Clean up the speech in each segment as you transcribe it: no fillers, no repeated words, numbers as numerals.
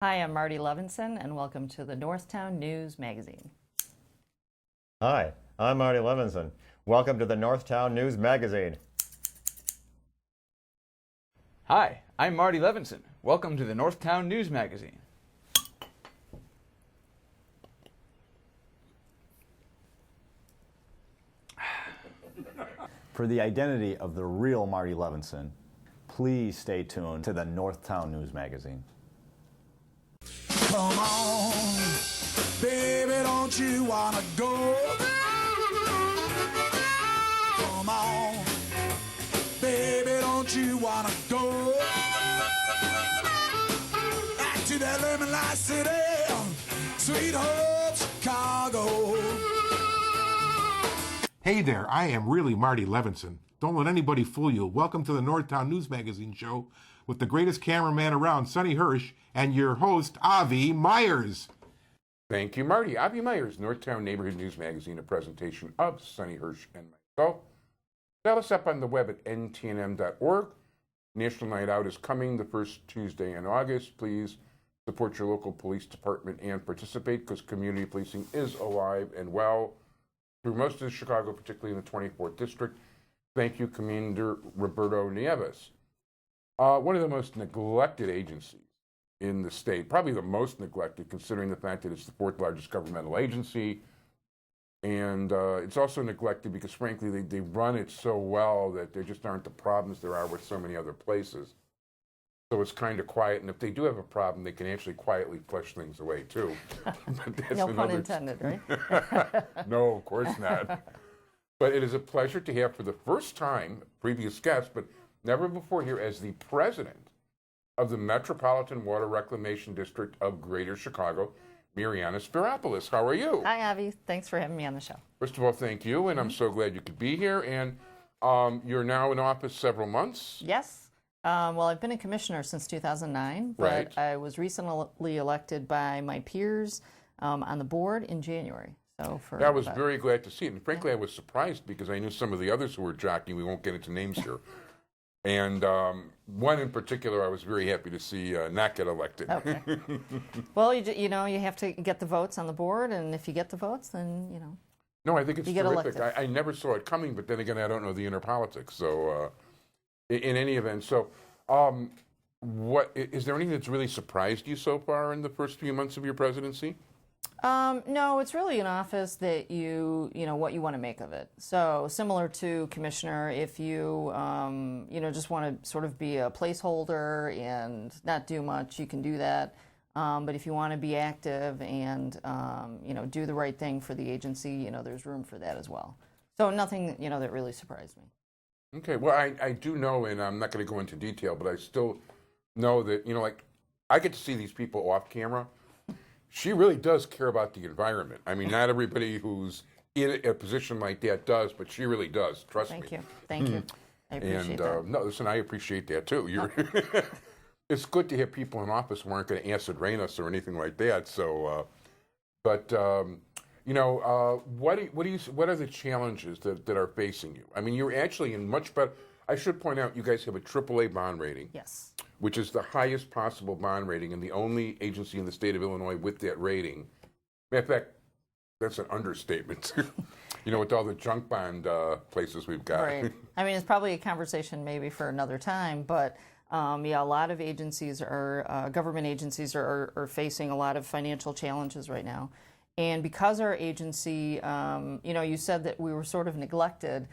Hi, I'm Marty Levinson, and welcome to the Northtown News Magazine. Hi, I'm Marty Levinson. Welcome to the Northtown News Magazine. Hi, I'm Marty Levinson. Welcome to the Northtown News Magazine. For the identity of the real Marty Levinson, please stay tuned to the Northtown News Magazine. Come on, baby, don't you wanna go? Come on, baby, don't you wanna go? Back to that lemon light city, sweet home Chicago. Hey there, I am really Marty Levinson. Don't let anybody fool you. Welcome to the Northtown News Magazine show with the greatest cameraman around, Sonny Hirsch, and your host, Avi Myers. Thank you, Marty. Avi Myers, Northtown Neighborhood News Magazine, a presentation of Sonny Hirsch and myself. Dial us up on the web at ntnm.org. National Night Out is coming the first Tuesday in August. Please support your local police department and participate, because community policing is alive and well through most of Chicago, particularly in the 24th District. Thank you, Commander Roberto Nieves. One of the most neglected agencies in the state, probably the most neglected, considering the fact that it's the fourth largest governmental agency. And it's also neglected because, frankly, they run it so well that there just aren't the problems there are with so many other places. So it's kind of quiet, and if they do have a problem, they can actually quietly flush things away, too. No pun intended, right? No, of course not. But it is a pleasure to have, for the first time, previous guest, but never before here, as the president of the Metropolitan Water Reclamation District of Greater Chicago, Mariyana Spyropoulos. How are you? Hi, Avi. Thanks for having me on the show. First of all, thank you, and I'm so glad you could be here. And you're now in office several months. Yes. Well, I've been a commissioner since 2009, but Right. I was recently elected by my peers on the board in January. So I was very glad to see it. And frankly, I was surprised because I knew some of the others who were jockeying. We won't get into names here. And one in particular, I was very happy to see not get elected. Okay. Well, you know, you have to get the votes on the board, and if you get the votes, then, you know. No, I think it's You get terrific. elected. I never saw it coming, but then again, I don't know the inner politics. So in any event, so what is there anything that's really surprised you so far in the first few months of your presidency? No, it's really an office that you know, what you want to make of it. So similar to commissioner, if you, you know, just want to sort of be a placeholder and not do much, you can do that. But if you want to be active and, you know, do the right thing for the agency, you know, there's room for that as well. So nothing, you know, that really surprised me. Okay, well, I do know, and I'm not going to go into detail, but I still know that, you know, like, I get to see these people off camera. She really does care about the environment. I mean, not everybody who's in a position like that does, but she really does. Trust me. Thank you. Thank you. I appreciate that. No, listen, I appreciate that too. You're it's good to have people in office who aren't going to acid rain us or anything like that. So, you know, what are the challenges that are facing you? I mean, you're actually in much better. I should point out, you guys have a AAA bond rating. Yes. Which is the highest possible bond rating and the only agency in the state of Illinois with that rating. Matter of fact, that's an understatement. You know, with all the junk bond places we've got. Right. I mean, it's probably a conversation maybe for another time, but yeah, a lot of agencies are, government agencies are facing a lot of financial challenges right now. And because our agency, you know, you said that we were sort of neglected.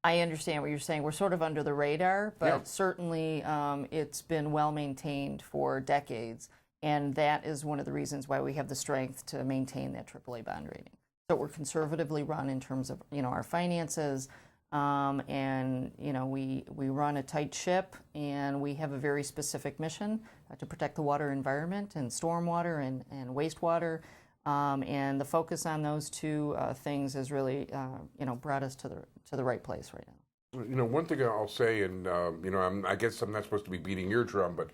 I understand what you're saying. We're sort of under the radar, but Yeah. certainly it's been well maintained for decades, and that is one of the reasons why we have the strength to maintain that AAA bond rating. So we're conservatively run in terms of, you know, our finances, and, you know, we run a tight ship, and we have a very specific mission to protect the water environment and stormwater and wastewater. And the focus on those two things has really, you know, brought us to the right place right now. You know, one thing I'll say, and you know, I guess I'm not supposed to be beating your drum, but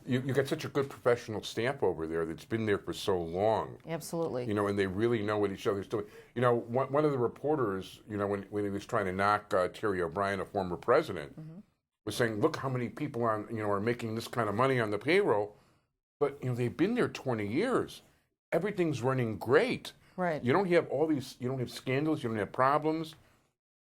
you got such a good professional staff over there that's been there for so long. Absolutely. You know, and they really know what each other's doing. You know, one of the reporters, you know, when he was trying to knock Terry O'Brien, a former president, was saying, "Look how many people are making this kind of money on the payroll." but they've been there 20 years. Everything's running great. Right. You don't have all these. You don't have scandals. You don't have problems.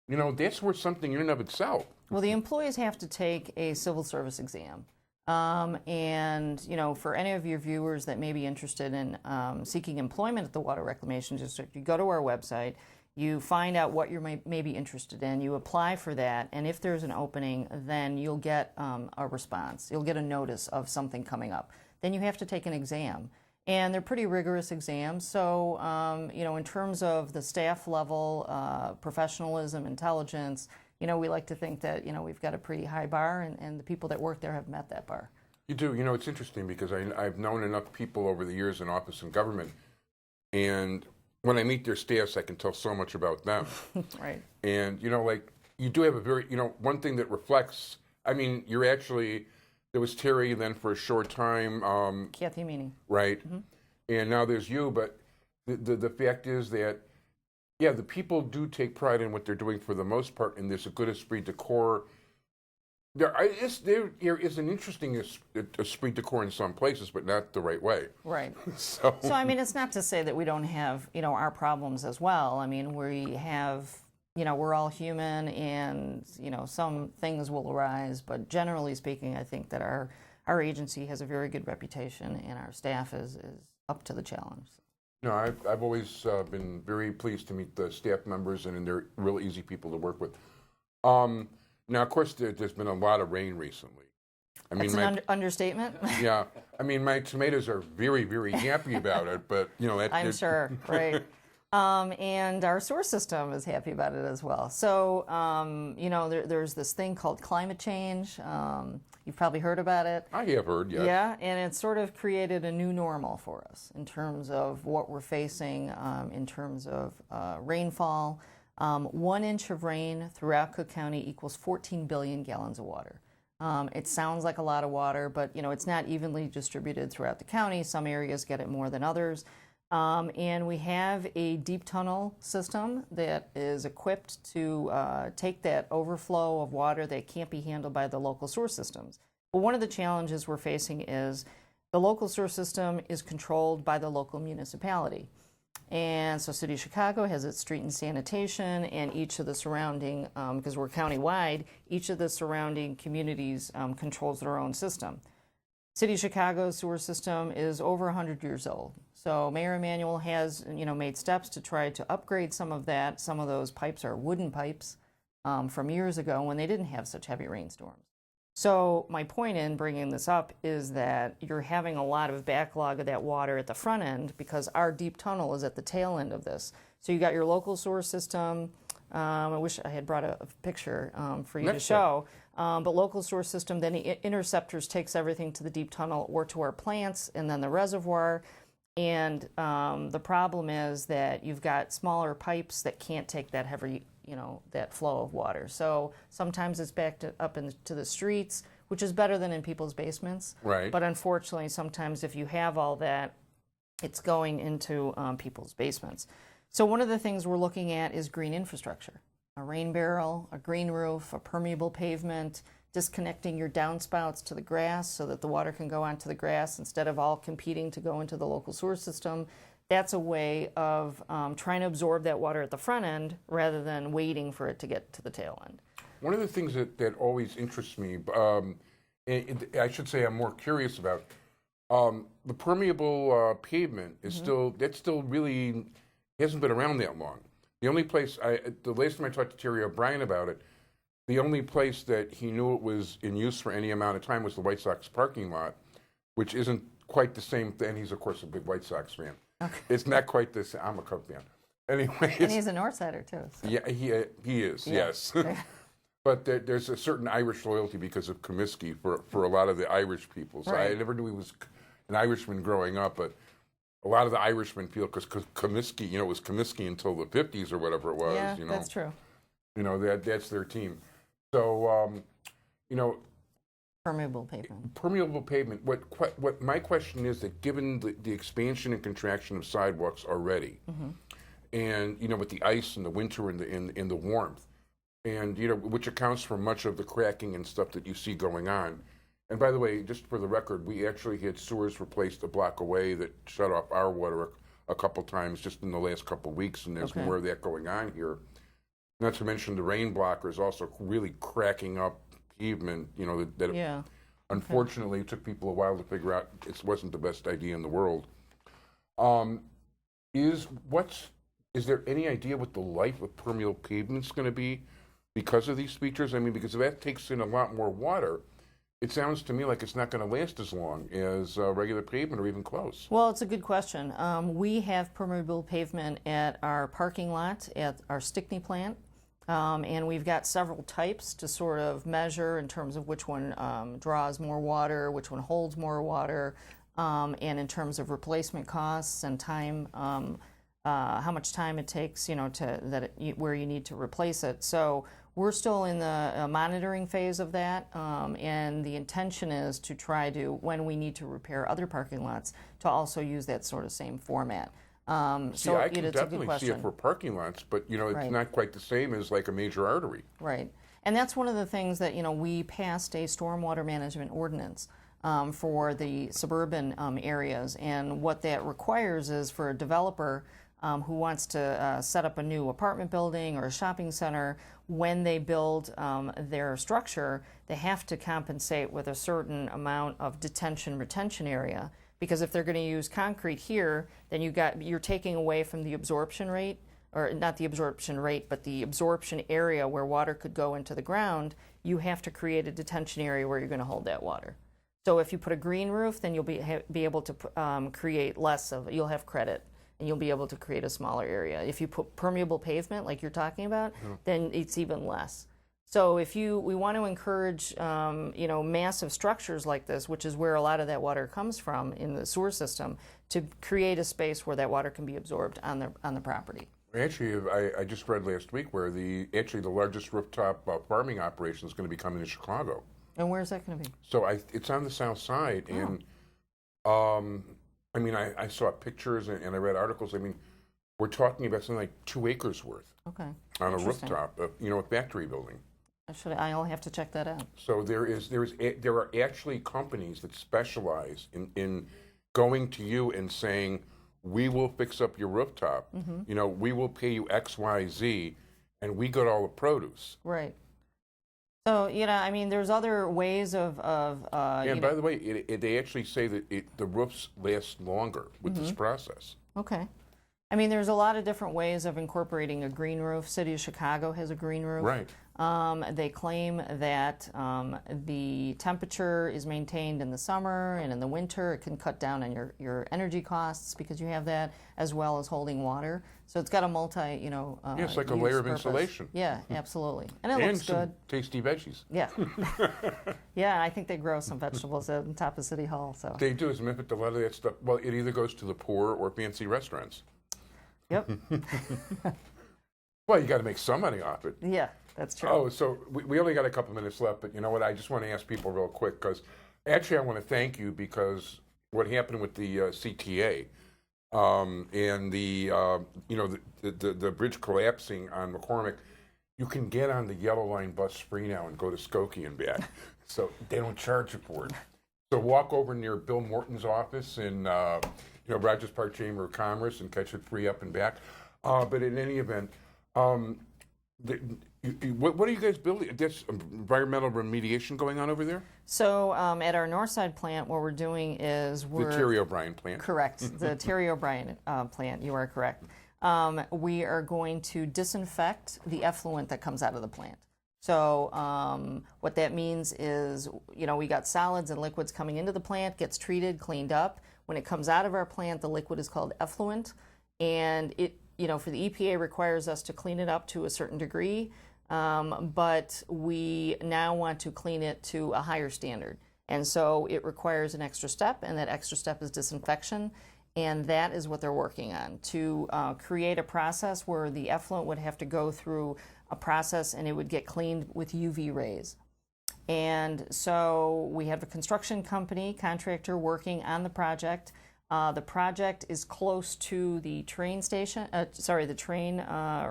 That's worth something in and of itself. Well, the employees have to take a civil service exam. And, for any of your viewers that may be interested in seeking employment at the Water Reclamation District, you go to our website, you find out what you may be interested in, you apply for that, and if there's an opening, then you'll get a response. You'll get a notice of something coming up. Then you have to take an exam. And they're pretty rigorous exams. So, in terms of the staff level, professionalism, intelligence, we like to think that, we've got a pretty high bar, and the people that work there have met that bar. You do. It's interesting because I've known enough people over the years in office and government, and when I meet their staffs, I can tell so much about them. Right. And, you do have a very, one thing that reflects, you're actually, there was Terry then for a short time. Kathy Meany. Right. Mm-hmm. And now there's you, but the fact is that, yeah, the people do take pride in what they're doing for the most part, and there's a good esprit de corps. There is an interesting esprit de corps in some places, but not the right way. Right. So it's not to say that we don't have, our problems as well. We have, we're all human, and, some things will arise, but generally speaking, I think that our agency has a very good reputation, and our staff is up to the challenge. No, I've always been very pleased to meet the staff members, and they're real easy people to work with. Now, of course, there's been a lot of rain recently. That's an understatement. Yeah, my tomatoes are very, very happy about it, but I'm sure, right? And our sewer system is happy about it as well. So, there's this thing called climate change. You've probably heard about it. I have heard, yes. Yeah, and it's sort of created a new normal for us in terms of what we're facing, in terms of rainfall. 1 inch of rain throughout Cook County equals 14 billion gallons of water. It sounds like a lot of water, but it's not evenly distributed throughout the county. Some areas get it more than others. And we have a deep tunnel system that is equipped to take that overflow of water that can't be handled by the local sewer systems. But one of the challenges we're facing is the local sewer system is controlled by the local municipality. And so City of Chicago has its street and sanitation, and each of the surrounding, because we're countywide, each of the surrounding communities controls their own system. City of Chicago's sewer system is over 100 years old. So Mayor Emanuel has, made steps to try to upgrade some of that. Some of those pipes are wooden pipes from years ago when they didn't have such heavy rainstorms. So my point in bringing this up is that you're having a lot of backlog of that water at the front end because our deep tunnel is at the tail end of this. So you got your local sewer system. I wish I had brought a picture for you to show. But local sewer system, then the interceptors takes everything to the deep tunnel or to our plants and then the reservoir. And the problem is that you've got smaller pipes that can't take that heavy, that flow of water. So sometimes it's backed up into the streets, which is better than in people's basements. Right. But unfortunately, sometimes if you have all that, it's going into people's basements. So one of the things we're looking at is green infrastructure. A rain barrel, a green roof, a permeable pavement, disconnecting your downspouts to the grass so that the water can go onto the grass instead of all competing to go into the local sewer system. That's a way of trying to absorb that water at the front end rather than waiting for it to get to the tail end. One of the things that always interests me, I should say I'm more curious about, the permeable pavement is still really hasn't been around that long. The only place, the last time I talked to Terry O'Brien about it, the only place that he knew it was in use for any amount of time was the White Sox parking lot, which isn't quite the same thing. He's, of course, a big White Sox fan. Okay. It's not quite the same. I'm a Cub fan. Anyway. And he's a Northsider, too. So. Yeah, he is, yes. But there's a certain Irish loyalty because of Comiskey for a lot of the Irish people. So right. I never knew he was an Irishman growing up, but a lot of the Irishmen feel because Comiskey, it was Comiskey until the 50s or whatever it was. Yeah, that's true. That's their team. So, permeable pavement. Permeable pavement. What my question is that given the expansion and contraction of sidewalks already, and with the ice and the winter and the warmth, and which accounts for much of the cracking and stuff that you see going on, And by the way, just for the record, we actually had sewers replaced a block away that shut off our water a couple times just in the last couple of weeks, and there's Okay. more of that going on here. Not to mention the rain blocker is also really cracking up pavement, you know, that Yeah. unfortunately it took people a while to figure out it wasn't the best idea in the world. Is there any idea what the life of permeable pavement's going to be because of these features? I mean, because if that takes in a lot more water, it sounds to me like it's not going to last as long as regular pavement or even close. Well, it's a good question. We have permeable pavement at our parking lot at our Stickney plant, and we've got several types to sort of measure in terms of which one draws more water, which one holds more water, and in terms of replacement costs and time, how much time it takes, you know, where you need to replace it. So we're still in the monitoring phase of that, and the intention is to try to, when we need to repair other parking lots, to also use that sort of same format. See, I can definitely see it for parking lots, but you know, it's Right. not quite the same as like a major artery. Right. And that's one of the things that, you know, we passed a stormwater management ordinance for the suburban areas. And what that requires is for a developer who wants to set up a new apartment building or a shopping center, when they build their structure, they have to compensate with a certain amount of detention retention area. Because if they're going to use concrete here, then you're taking away from the absorption rate, or not the absorption rate, but the absorption area where water could go into the ground. You have to create a detention area where you're going to hold that water. So if you put a green roof, then you'll be able to create less of it. You'll have credit, and you'll be able to create a smaller area. If you put permeable pavement, like you're talking about, then it's even less. So we want to encourage, you know, massive structures like this, which is where a lot of that water comes from in the sewer system, to create a space where that water can be absorbed on the property. Actually, I just read last week where the largest rooftop farming operation is going to be coming to Chicago. And where's that going to be? So it's on the south side, and I mean, I saw pictures and I read articles. I mean, we're talking about something like 2 acres worth Okay. on a Interesting. rooftop, you know, a factory building. I'll have to check that out. So there are actually companies that specialize in going to you and saying, we will fix up your rooftop. You know, we will pay you X, Y, Z, and we got all the produce. Right. So, you know, I mean, there's other ways of And by the way, they actually say that the roofs last longer with this process. Okay. I mean, there's a lot of different ways of incorporating a green roof. City of Chicago has a green roof. Right. They claim that the temperature is maintained in the summer, and in the winter it can cut down on your energy costs because you have that, as well as holding water. So it's got a multi, you know, Yeah, it's like a use layer of purpose. insulation. Yeah, absolutely. And it And looks some good. tasty veggies. Yeah. Yeah, I think they grow some vegetables on top of City Hall. So. They do, as a matter of fact, a lot of that stuff, well, it either goes to the poor or fancy restaurants. Yep. Well, you got to make some money off it. Yeah, that's true. Oh, so we only got a couple minutes left, but you know what? I just want to ask people real quick, because actually I want to thank you, because what happened with the CTA and the you know, the bridge collapsing on McCormick, you can get on the Yellow Line bus free now and go to Skokie and back. So they don't charge you for it. So walk over near Bill Morton's office in you know, Rogers Park Chamber of Commerce and catch it free up and back. But in any event, what are you guys building? There's environmental remediation going on over there? So at our Northside plant, what we're doing is The Terry O'Brien plant. Correct. The Terry O'Brien plant, you are correct. We are going to disinfect the effluent that comes out of the plant. So what that means is, you know, we got solids and liquids coming into the plant, gets treated, cleaned up. When it comes out of our plant, the liquid is called effluent, and it, you know, for the EPA requires us to clean it up to a certain degree, but we now want to clean it to a higher standard. And so it requires an extra step, and that extra step is disinfection. And that is what they're working on, to create a process where the effluent would have to go through a process and it would get cleaned with UV rays. And so we have a construction company, contractor, working on the project. The project is close to the train station, the train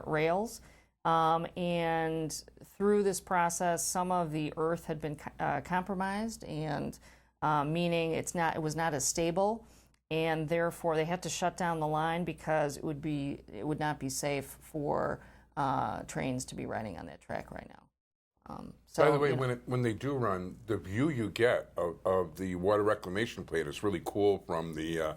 rails. And through this process, some of the earth had been compromised, and meaning it was not as stable, and therefore they had to shut down the line because it would not be safe for trains to be running on that track right now. By the way, when they do run, the view you get of the water reclamation plant is really cool from the,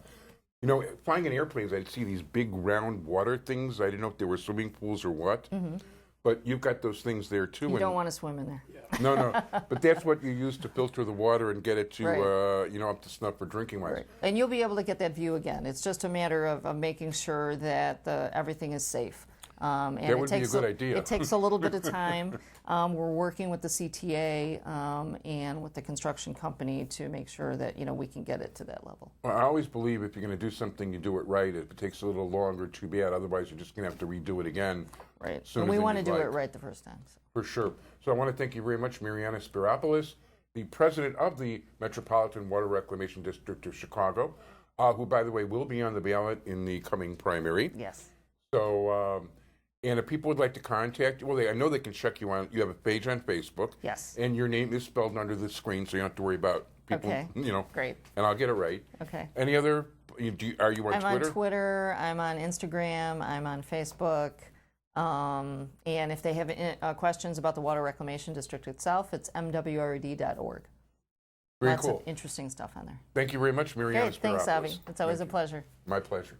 flying in airplanes, I'd see these big round water things. I didn't know if they were swimming pools or what. Mm-hmm. But you've got those things there too. You don't want to swim in there. No. But that's what you use to filter the water and get it to, up to snuff for drinking wise. Right. And you'll be able to get that view again. It's just a matter of making sure that everything is safe. And that would be a good idea. It takes a little bit of time. We're working with the CTA and with the construction company to make sure that we can get it to that level. Well, I always believe if you're going to do something, you do it right. If it takes a little longer, too bad. Otherwise, you're just going to have to redo it again. Right. And we want to do it right the first time. So. For sure. So I want to thank you very much, Mariyana Spyropoulos, the president of the Metropolitan Water Reclamation District of Chicago, who, by the way, will be on the ballot in the coming primary. Yes. So. And if people would like to contact you, I know they can check you on. You have a page on Facebook. Yes. And your name is spelled under the screen, so you don't have to worry about people. Okay. Great. And I'll get it right. Okay. Any other? Are you on Twitter? I'm on Twitter. I'm on Instagram. I'm on Facebook. And if they have questions about the Water Reclamation District itself, it's MWRD.org. Very Lots cool. of interesting stuff on there. Thank you very much, Mariyana Spyropoulos. Thanks, Avi. It's always a pleasure. My pleasure.